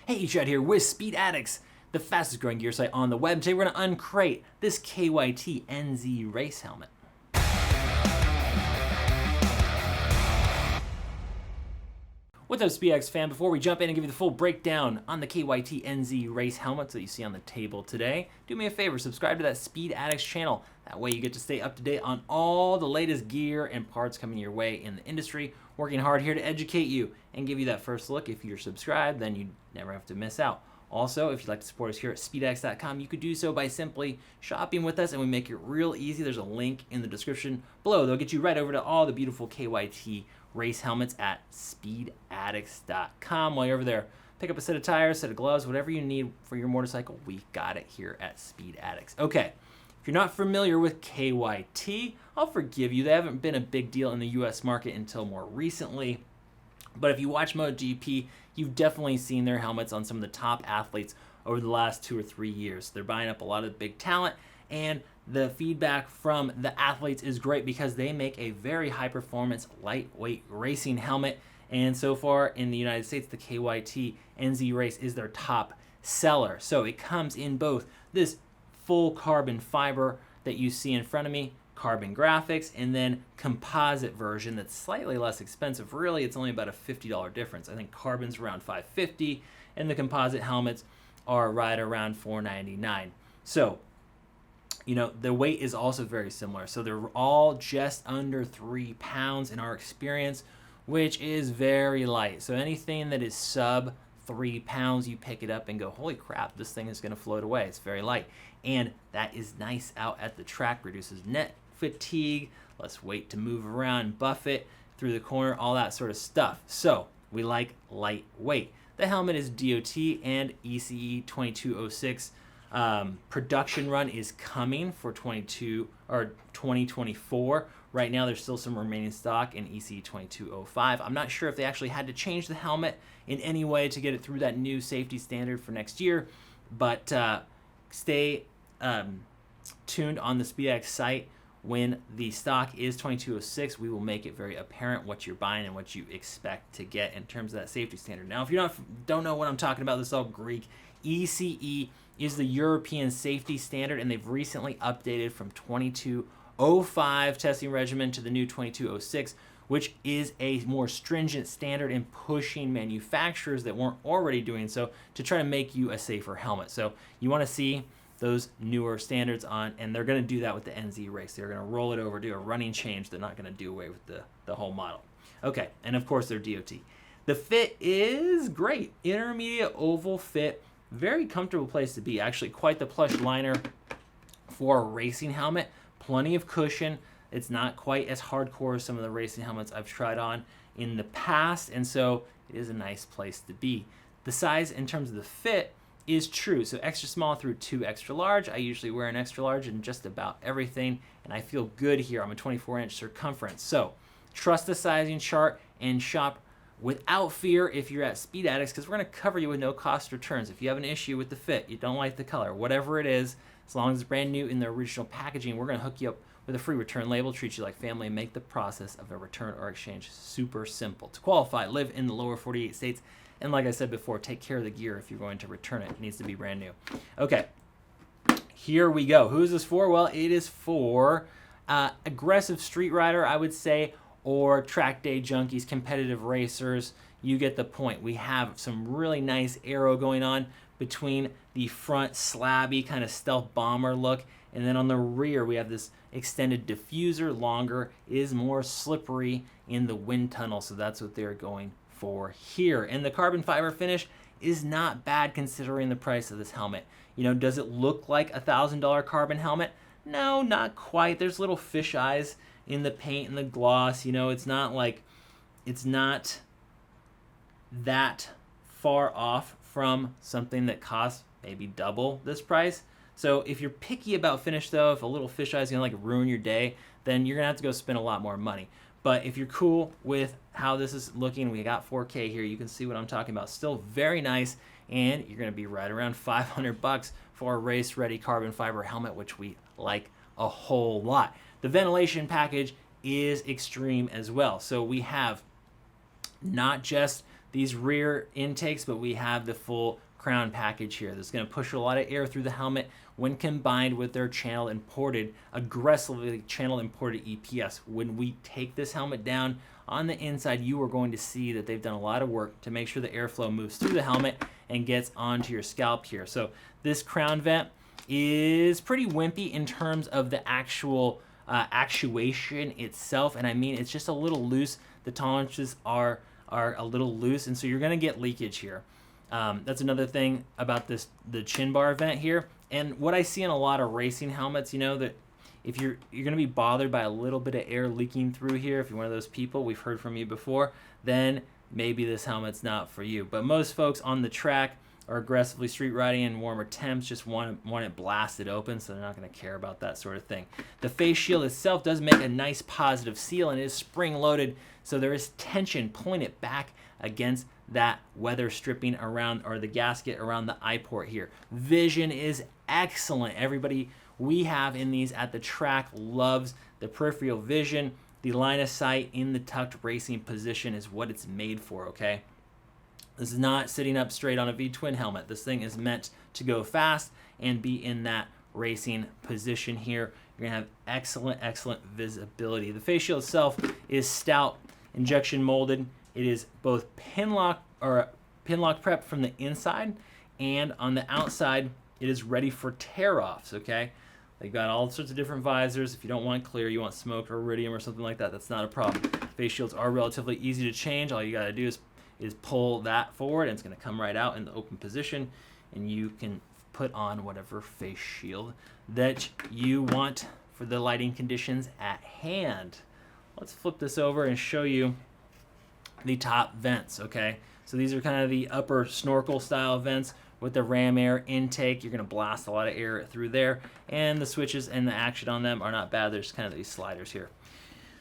Hey, Chad here with Speed Addicts, the fastest growing gear site on the web. Today we're going to uncrate this KYT NZ-RACE Helmet. What's up, SpeedX fan? Before we jump in and give you the full breakdown on the KYT NZ-RACE Helmet that you see on the table today, do me a favor, subscribe to that Speed Addicts channel. That way you get to stay up to date on all the latest gear and parts coming your way in the industry. Working hard here to educate you and give you that first look. If you're subscribed, then you never have to miss out. Also, if you'd like to support us here at speedaddicts.com, you could do so by simply shopping with us, and we make it real easy. There's a link in the description below. They'll get you right over to all the beautiful KYT race helmets at speedaddicts.com. While you're over there, pick up a set of tires, set of gloves, whatever you need for your motorcycle, we got it here at Speed Addicts. Okay, if you're not familiar with KYT, I'll forgive you. They haven't been a big deal in the US market until more recently. But if you watch MotoGP, you've definitely seen their helmets on some of the top athletes over the last 2 or 3 years. They're buying up a lot of big talent, and the feedback from the athletes is great because they make a very high-performance, lightweight racing helmet. And so far in the United States, the KYT NZ-RACE is their top seller. So it comes in both this full carbon fiber that you see in front of me, carbon graphics, and then composite version that's slightly less expensive. Really, it's only about a $50 difference. I think carbon's around $550, and the composite helmets are right around $499. So, you know, the weight is also very similar. So they're all just under 3 pounds in our experience, which is very light. So anything that is sub 3 pounds, you pick it up and go, holy crap, this thing is going to float away. It's very light. And that is nice out at the track, reduces net fatigue, less weight to move around, buff it through the corner, all that sort of stuff. So we like lightweight. The helmet is DOT and ECE 2206. Production run is coming for 2024. Right now there's still some remaining stock in ECE 2205. I'm not sure if they actually had to change the helmet in any way to get it through that new safety standard for next year, but stay tuned on the SpeedX site. When the stock is 2206, we will make it very apparent what you're buying and what you expect to get in terms of that safety standard. Now, if you don't know what I'm talking about, this is all Greek. ECE is the European safety standard, and they've recently updated from 2205 testing regimen to the new 2206, which is a more stringent standard in pushing manufacturers that weren't already doing so to try to make you a safer helmet. So you want to see those newer standards on, and they're going to do that with the NZ-RACE. They're going to roll it over, do a running change. They're not going to do away with the whole model. Okay, and of course they're DOT. The fit is great. Intermediate oval fit, very comfortable place to be. Actually, quite the plush liner for a racing helmet. Plenty of cushion. It's not quite as hardcore as some of the racing helmets I've tried on in the past, and so it is a nice place to be. The size in terms of the fit is true. So extra small through 2 extra large. I usually wear an extra large in just about everything, and I feel good here. I'm a 24-inch circumference. So trust the sizing chart and shop without fear if you're at Speed Addicts, because we're going to cover you with no cost returns. If you have an issue with the fit, you don't like the color, whatever it is, as long as it's brand new in the original packaging, we're going to hook you up with a free return label, treat you like family, and make the process of a return or exchange super simple. To qualify, live in the lower 48 states, and like I said before, take care of the gear if you're going to return it. It needs to be brand new. Okay, here we go. Who is this for? Well, it is for aggressive street rider, I would say, or track day junkies, competitive racers. You get the point. We have some really nice aero going on between the front slabby kind of stealth bomber look, and then on the rear we have this extended diffuser, longer, is more slippery in the wind tunnel, so that's what they're going for here. And the carbon fiber finish is not bad considering the price of this helmet. You know, does it look like a $1,000 carbon helmet? No, not quite. There's little fish eyes in the paint and the gloss. You know, it's not that far off from something that costs maybe double this price. So if you're picky about finish though, if a little fish eye is gonna like ruin your day, then you're gonna have to go spend a lot more money. But if you're cool with how this is looking, we got 4K here, you can see what I'm talking about. Still very nice, and you're gonna be right around $500 for a race-ready carbon fiber helmet, which we like a whole lot. The ventilation package is extreme as well. So we have not just these rear intakes, but we have the full crown package here. That's going to push a lot of air through the helmet when combined with their aggressively channel imported EPS. When we take this helmet down on the inside, you are going to see that they've done a lot of work to make sure the airflow moves through the helmet and gets onto your scalp here. So this crown vent is pretty wimpy in terms of the actual actuation itself, and I mean it's just a little loose. The tolerances are a little loose, and so you're going to get leakage here. That's another thing about the chin bar vent here. And what I see in a lot of racing helmets, you know, that if you're going to be bothered by a little bit of air leaking through here, if you're one of those people, we've heard from you before, then maybe this helmet's not for you. But most folks on the track are aggressively street riding in warmer temps, just want it blasted open, so they're not going to care about that sort of thing. The face shield itself does make a nice positive seal and is spring loaded, so there is tension pulling it back against that weather stripping around, or the gasket around the eye port here. Vision is excellent. Everybody we have in these at the track loves the peripheral vision. The line of sight in the tucked racing position is what it's made for, okay? This is not sitting up straight on a V-twin helmet. This thing is meant to go fast and be in that racing position here. You're gonna have excellent visibility. The face shield itself is stout, injection molded. It is both pinlock prep from the inside, and on the outside it is ready for tear-offs, okay? They've got all sorts of different visors. If you don't want clear, you want smoke or iridium or something like that, that's not a problem. Face shields are relatively easy to change. All you gotta do is pull that forward, and it's gonna come right out in the open position, and you can put on whatever face shield that you want for the lighting conditions at hand. Let's flip this over and show you the top vents, okay? So these are kind of the upper snorkel style vents with the ram air intake. You're gonna blast a lot of air through there, and the switches and the action on them are not bad. There's kind of these sliders here.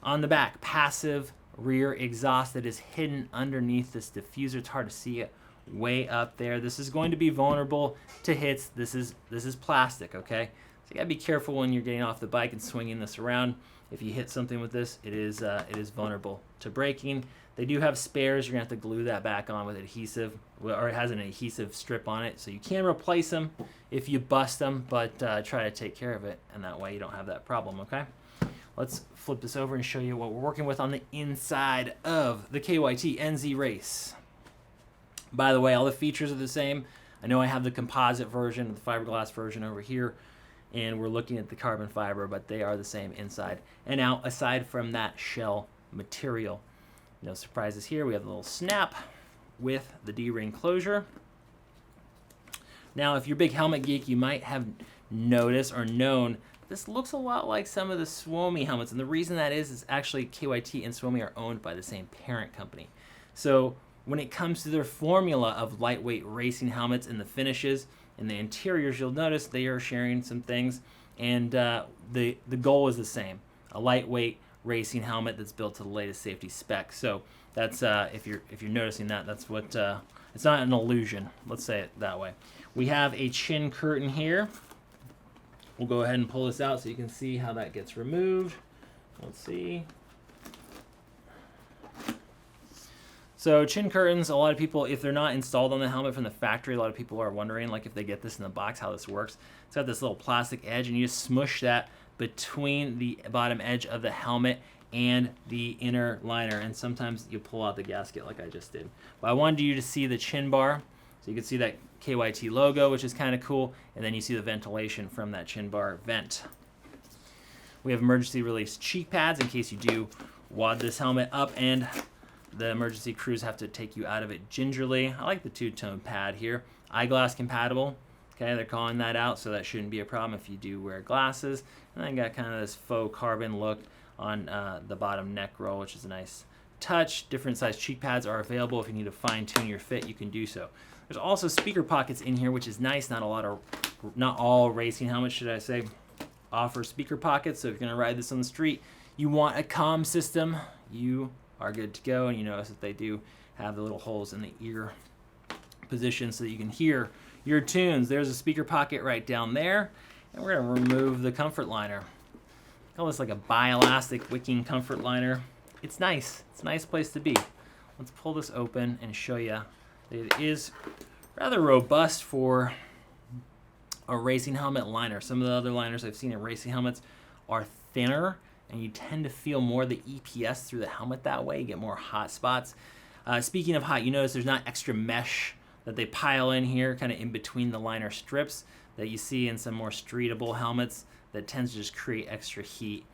On the back, passive rear exhaust that is hidden underneath this diffuser. It's hard to see it way up there. This is going to be vulnerable to hits. This is plastic, okay? So you gotta be careful when you're getting off the bike and swinging this around. If you hit something with this, it is vulnerable to breaking. They do have spares. You're gonna have to glue that back on with adhesive, or it has an adhesive strip on it, so you can replace them if you bust them, but try to take care of it, and that way you don't have that problem, okay? Let's flip this over and show you what we're working with on the inside of the KYT NZ-RACE. By the way, all the features are the same. I know I have the composite version, the fiberglass version over here, and we're looking at the carbon fiber, but they are the same inside and out, aside from that shell material. No surprises here. We have a little snap with the D-ring closure. Now, if you're a big helmet geek, you might have noticed or known this looks a lot like some of the Suomi helmets, and the reason that is actually KYT and Suomi are owned by the same parent company. So when it comes to their formula of lightweight racing helmets and the finishes and the interiors, you'll notice they are sharing some things, and the goal is the same: a lightweight racing helmet that's built to the latest safety specs. So that's if you're noticing that, that's what it's not an illusion. Let's say it that way. We have a chin curtain here. We'll go ahead and pull this out so you can see how that gets removed. Let's see. So chin curtains, a lot of people, if they're not installed on the helmet from the factory, a lot of people are wondering, like, if they get this in the box, how this works. It's got this little plastic edge, and you just smush that between the bottom edge of the helmet and the inner liner, and sometimes you pull out the gasket like I just did. But I wanted you to see the chin bar, so you can see that KYT logo, which is kind of cool, and then you see the ventilation from that chin bar vent. We have emergency release cheek pads in case you do wad this helmet up and the emergency crews have to take you out of it gingerly. I like the two-tone pad here. Eyeglass compatible. Okay, they're calling that out, so that shouldn't be a problem if you do wear glasses. And then got kind of this faux carbon look on the bottom neck roll, which is a nice touch. Different size cheek pads are available. If you need to fine-tune your fit, you can do so. There's also speaker pockets in here, which is nice. Not all racing helmets, should I say, offer speaker pockets. So if you're going to ride this on the street, you want a comm system, you are good to go. And you notice that they do have the little holes in the ear position so that you can hear your tunes. There's a speaker pocket right down there, and we're going to remove the comfort liner. Call this like a bi-elastic wicking comfort liner. It's nice. It's a nice place to be. let's pull this open and show you that it is rather robust for a racing helmet liner. Some of the other liners I've seen in racing helmets are thinner, and you tend to feel more the EPS through the helmet that way. You get more hot spots. Speaking of hot, you notice there's not extra mesh that they pile in here, kind of in between the liner strips that you see in some more streetable helmets that tends to just create extra heat.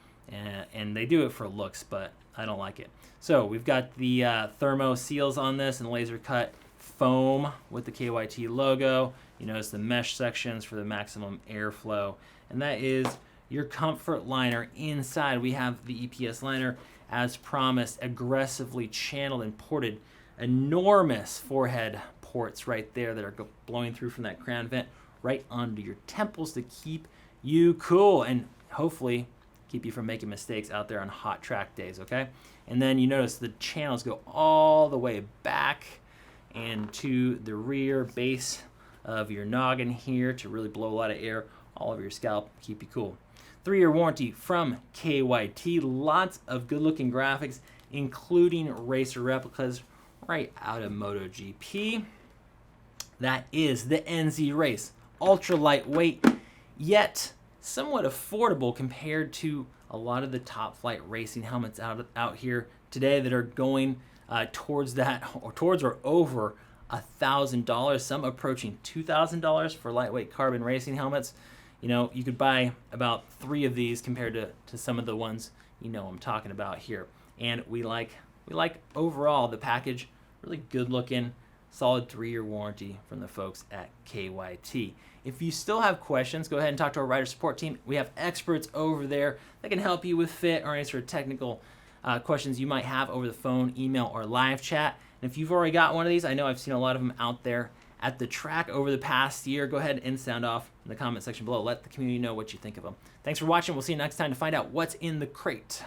And they do it for looks, but I don't like it. So we've got the thermo seals on this and laser cut foam with the KYT logo. You notice the mesh sections for the maximum airflow. And that is your comfort liner. Inside we have the EPS liner as promised, aggressively channeled and ported. Enormous forehead ports right there that are blowing through from that crown vent right onto your temples to keep you cool and hopefully keep you from making mistakes out there on hot track days, okay? And then you notice the channels go all the way back and to the rear base of your noggin here to really blow a lot of air all over your scalp, keep you cool. 3-year warranty from KYT, lots of good looking graphics, including racer replicas right out of MotoGP. That is the NZ-RACE, ultra lightweight, yet somewhat affordable compared to a lot of the top flight racing helmets out here today that are going towards or over $1,000, some approaching $2,000 for lightweight carbon racing helmets. You know, you could buy about 3 of these compared to some of the ones you know I'm talking about here. And we like overall the package, really good looking, solid 3-year warranty from the folks at KYT. If you still have questions, go ahead and talk to our rider support team. We have experts over there that can help you with fit or answer technical questions you might have over the phone, email, or live chat. And if you've already got one of these, I know I've seen a lot of them out there at the track over the past year. Go ahead and sound off in the comment section below. Let the community know what you think of them. Thanks for watching. We'll see you next time to find out what's in the crate.